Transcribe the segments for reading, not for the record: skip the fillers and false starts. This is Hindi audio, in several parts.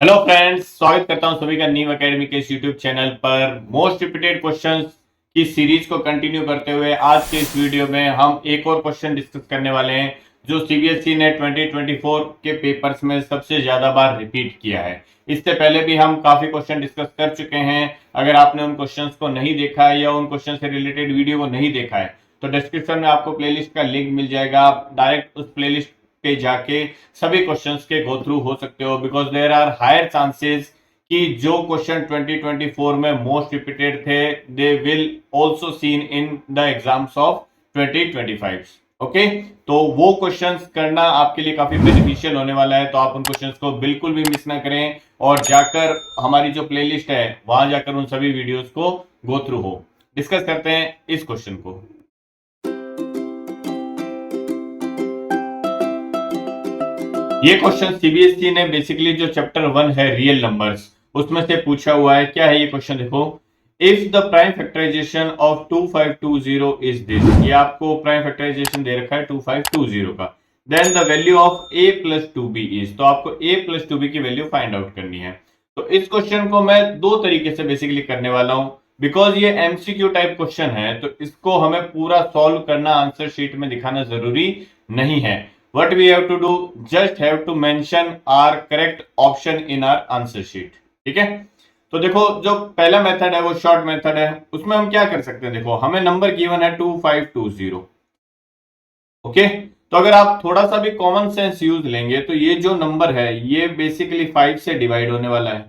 हेलो फ्रेंड्स, स्वागत करता हूं सभी का न्यू एकेडमी के इस यूट्यूब चैनल पर। मोस्ट रिपीटेड क्वेश्चंस की सीरीज को कंटिन्यू करते हुए आज के इस वीडियो में हम एक और क्वेश्चन डिस्कस करने वाले हैं जो सीबीएसई ने 2024 के पेपर्स में सबसे ज्यादा बार रिपीट किया है। इससे पहले भी हम काफी क्वेश्चन डिस्कस कर चुके हैं। अगर आपने उन क्वेश्चंस को नहीं देखा है या उन क्वेश्चन से रिलेटेड वीडियो को नहीं देखा है तो डिस्क्रिप्शन में आपको प्लेलिस्ट का लिंक मिल जाएगा। आप डायरेक्ट उस प्लेलिस्ट पे जाके सभी क्वेश्चंस के गो थ्रू हो सकते हो, because there are higher chances कि जो क्वेश्चन 2024 में मोस्ट रिपीटेड थे they will also seen in the exams of 2025। Okay, तो वो क्वेश्चंस करना आपके लिए काफी बेनिफिशियल होने वाला है, तो आप उन क्वेश्चंस को बिल्कुल भी मिस ना करें और जाकर हमारी जो प्लेलिस्ट है वहां जाकर उन सभी वीडियोस को गो थ्रू हो। डिस्कस करते हैं इस क्वेश्चन को। ये क्वेश्चन सीबीएसई ने बेसिकली जो चैप्टर 1 है रियल नंबर्स उसमें से पूछा हुआ है। क्या है ये क्वेश्चन, देखो। If the prime factorization of 2520 is this, ये आपको प्राइम फैक्टराइजेशन दे रखा है 2520 का। Then the value of a plus 2b is, तो आपको a प्लस 2b की वैल्यू फाइंड आउट करनी है। तो इस क्वेश्चन को मैं दो तरीके से बेसिकली करने वाला हूं, बिकॉज ये एमसीक्यू टाइप क्वेश्चन है तो इसको हमें पूरा सॉल्व करना आंसर शीट में दिखाना जरूरी नहीं है। What we have to do, just have to mention our correct option in our answer sheet। ठीक है, तो देखो जो पहला मेथड है वो शॉर्ट मेथड है। उसमें हम क्या कर सकते हैं, देखो हमें नंबर गिवन है 2520। ओके, तो अगर आप थोड़ा सा भी कॉमन सेंस यूज लेंगे तो ये जो नंबर है ये बेसिकली 5 से डिवाइड होने वाला है।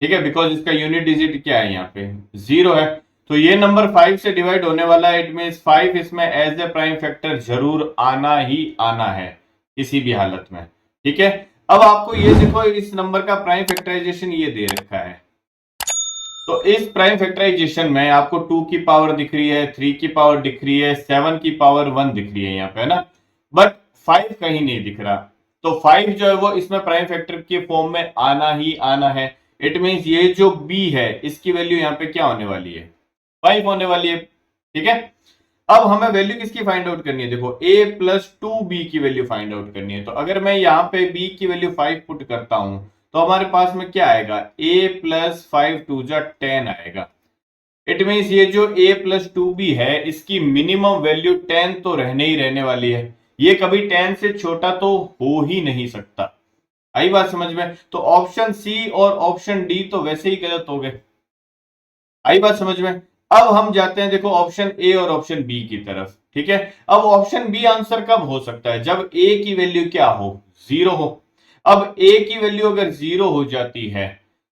ठीक है, बिकॉज इसका यूनिट डिजिट क्या है, यहाँ पे 0 है। तो ये नंबर 5 से डिवाइड होने वाला है, इट मींस 5 इसमें एज ए प्राइम फैक्टर जरूर आना ही आना है किसी भी हालत में। ठीक है, अब आपको ये देखो इस नंबर का प्राइम फैक्टराइजेशन ये दे रखा है। तो इस प्राइम फैक्टराइजेशन में आपको 2 की पावर दिख रही है, 3 की पावर दिख रही है, 7 की पावर 1 दिख रही है यहाँ पे, है ना। बट 5 कहीं नहीं दिख रहा। तो 5 जो है वो इसमें प्राइम फैक्टर के फॉर्म में आना ही आना है। इट मींस ये जो b है इसकी वैल्यू यहाँ पे क्या होने वाली है, 5 होने वाली है। ठीक है, अब हमें वैल्यू किसकी फाइंड आउट करनी है, देखो a प्लस 2b की वैल्यू फाइंड आउट करनी है। तो अगर मैं यहाँ पे b की वैल्यू 5 पुट करता हूं तो हमारे पास में क्या आएगा, a प्लस 5 टू जा 10 आएगा। इट मीन्स ये जो a प्लस 2b है इसकी मिनिमम वैल्यू 10 तो रहने ही रहने वाली है। ये कभी 10 से छोटा तो हो ही नहीं सकता। आई बात समझ में, तो ऑप्शन सी और ऑप्शन डी तो वैसे ही गलत हो गए। आई बात समझ में। अब हम जाते हैं देखो ऑप्शन ए और ऑप्शन बी की तरफ। ठीक है, अब ऑप्शन बी आंसर कब हो सकता है, जब ए की वैल्यू क्या हो, 0 हो। अब ए की वैल्यू अगर 0 हो जाती है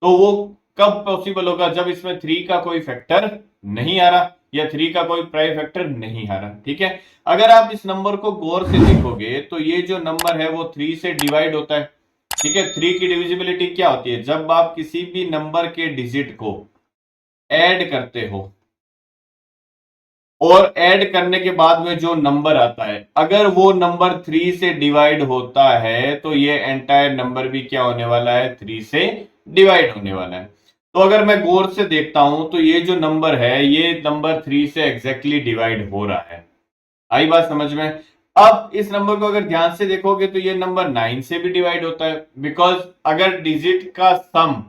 तो वो कब पॉसिबल होगा, जब इसमें 3 का कोई फैक्टर नहीं आ रहा या 3 का कोई प्राइम फैक्टर नहीं आ रहा। ठीक है, अगर आप इस नंबर को गौर से देखोगे तो ये जो नंबर है वो 3 से डिवाइड होता है। ठीक है, 3 की डिविजिबिलिटी क्या होती है, जब आप किसी भी नंबर के डिजिट को ऐड करते हो और ऐड करने के बाद में जो नंबर आता है अगर वो नंबर 3 से डिवाइड होता है तो ये एंटायर नंबर भी क्या होने वाला है, 3 से डिवाइड होने वाला है। तो अगर मैं गौर से देखता हूं तो ये जो नंबर है ये नंबर 3 से एग्जैक्टली डिवाइड हो रहा है। आई बात समझ में। अब इस नंबर को अगर ध्यान से देखोगे तो ये नंबर 9 से भी डिवाइड होता है, बिकॉज अगर डिजिट का सम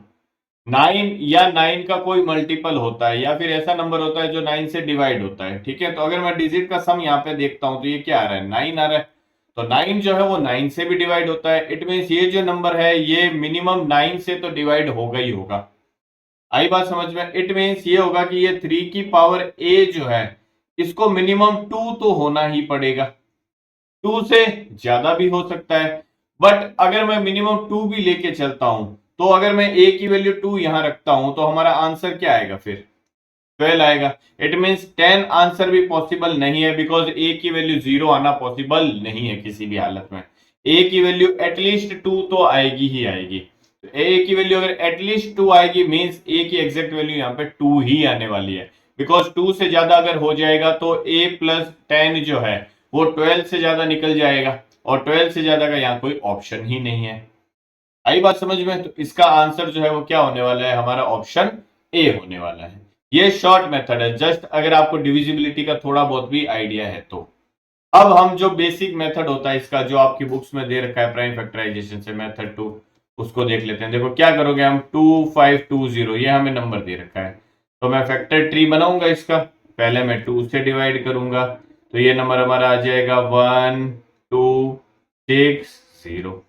9 या 9 का कोई मल्टीपल होता है या फिर ऐसा नंबर होता है जो 9 से डिवाइड होता है। ठीक है, तो अगर मैं डिजिट का सम यहाँ पे देखता हूं तो ये क्या आ रहा है, 9 आ रहा है। तो 9 जो है वो 9 से भी डिवाइड होता है। इट मीन्स ये जो नंबर है ये मिनिमम 9 से तो डिवाइड होगा ही होगा। आई बात समझ में। इट मीन्स ये होगा कि ये 3 की पावर a जो है इसको मिनिमम 2 तो होना ही पड़ेगा। 2 से ज्यादा भी हो सकता है, बट अगर मैं मिनिमम 2 भी लेके चलता हूं तो अगर मैं a की वैल्यू 2 यहां रखता हूं तो हमारा आंसर क्या आएगा, फिर 12 आएगा। इट मींस 10 आंसर भी पॉसिबल नहीं है, बिकॉज a की वैल्यू 0 आना पॉसिबल नहीं है किसी भी हालत में। a की वैल्यू एटलीस्ट 2 तो आएगी ही आएगी। तो a की वैल्यू अगर एटलीस्ट 2 आएगी मींस a की एग्जैक्ट वैल्यू यहाँ पे 2 ही आने वाली है, बिकॉज 2 से ज्यादा अगर हो जाएगा तो a प्लस 10 जो है वो 12 से ज्यादा निकल जाएगा और 12 से ज्यादा का यहाँ कोई ऑप्शन ही नहीं है। आई बात समझ में। तो इसका आंसर जो है वो क्या होने वाला है, हमारा ऑप्शन ए होने वाला है। ये शॉर्ट मेथड है, जस्ट अगर आपको डिविजिबिलिटी का थोड़ा बहुत भी आइडिया है तो। अब हम जो बेसिक मेथड होता है इसका जो आपकी बुक्स में दे रखा है प्राइम फैक्टराइजेशन से, मेथड 2, उसको देख लेते हैं। देखो क्या करोगे हम, 2520 ये हमें नंबर दे रखा है, तो मैं फैक्टर ट्री बनाऊंगा इसका। पहले मैं 2 से डिवाइड करूंगा, तो ये नंबर हमारा आ जाएगा 1260।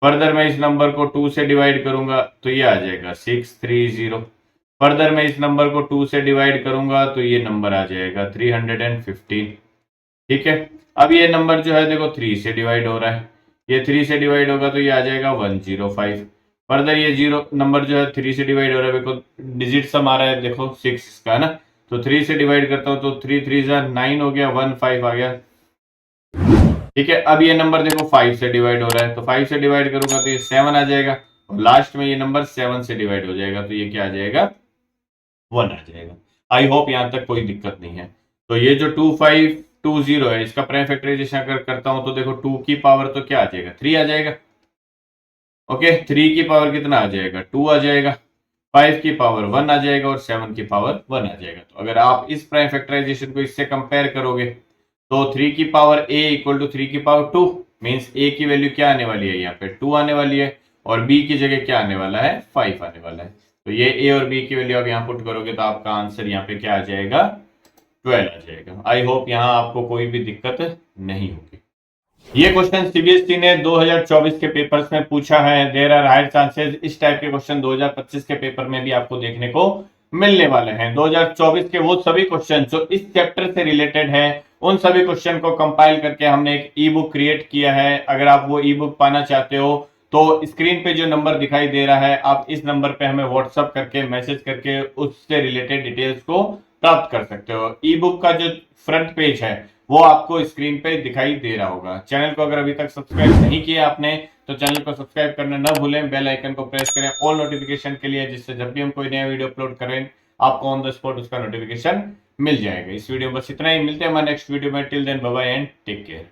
फर्दर मैं इस नंबर को 2 से डिवाइड करूंगा तो ये आ जाएगा 630। फर्दर मैं इस नंबर को 2 से डिवाइड करूंगा तो ये नंबर आ जाएगा 315। ठीक है, अब ये नंबर जो है देखो 3 से डिवाइड हो रहा है, ये 3 से डिवाइड होगा तो ये आ जाएगा 105। फर्दर ये जीरो नंबर जो है 3 से डिवाइड हो रहा है, देखो डिजिट सम आ रहा है, देखो 6 का है ना, तो 3 से डिवाइड करता हूं तो 3 3 9 हो गया, 15 आ गया। ठीक है, अब ये नंबर देखो 5 से डिवाइड हो रहा है, तो 5 से डिवाइड करूंगा तो ये 7 आ जाएगा, और लास्ट में ये नंबर 7 से डिवाइड हो जाएगा तो ये क्या आ जाएगा, 1 आ जाएगा। आई होप यहां तक कोई दिक्कत नहीं है। तो ये जो 2520 है, इसका प्राइम फैक्टराइजेशन अगर करता हूं तो देखो 2 की पावर तो क्या आ जाएगा, 3 आ जाएगा। ओके, 3 की पावर कितना आ जाएगा, 2 आ जाएगा, 5 की पावर 1 आ जाएगा, और 7 की पावर 1 आ जाएगा। तो अगर आप इस प्राइम फैक्टराइजेशन को इससे कंपेयर करोगे तो 3 की पावर a इक्वल टू 3 की पावर 2 मीन्स a की वैल्यू क्या आने वाली है, यहाँ पे 2 आने वाली है, और b की जगह क्या आने वाला है, 5 आने वाला है। तो ये a और b की वैल्यू आप यहाँ पुट करोगे तो आपका आंसर यहाँ पे क्या आ जाएगा, 12 आ जाएगा। आई होप यहाँ आपको कोई भी दिक्कत नहीं होगी। ये क्वेश्चन सीबीएसई ने 2024 के पेपर्स में पूछा है। देयर आर हाई चांसेस इस टाइप के क्वेश्चन 2025 के पेपर में भी आपको देखने को मिलने वाले हैं। 2024 के वो सभी क्वेश्चन जो इस चैप्टर से रिलेटेड है, उन सभी क्वेश्चन को कंपाइल करके हमने एक ई बुक क्रिएट किया है। अगर आप वो ई बुक पाना चाहते हो तो स्क्रीन पे जो नंबर दिखाई दे रहा है, आप इस नंबर पे हमें व्हाट्सअप करके मैसेज करके उससे रिलेटेड डिटेल्स को प्राप्त कर सकते हो। ई बुक का जो फ्रंट पेज है वो आपको स्क्रीन पे दिखाई दे रहा होगा। चैनल को अगर अभी तक सब्सक्राइब नहीं किया आपने तो चैनल को सब्सक्राइब करना न भूलें, बेल आइकन को प्रेस करें ऑल नोटिफिकेशन के लिए, जिससे जब भी हम कोई नया वीडियो अपलोड करें आपको ऑन द स्पॉट उसका नोटिफिकेशन मिल जाएगा। इस वीडियो में बस इतना ही, मिलते हैं हमारे नेक्स्ट वीडियो में। Till then bye bye and take care.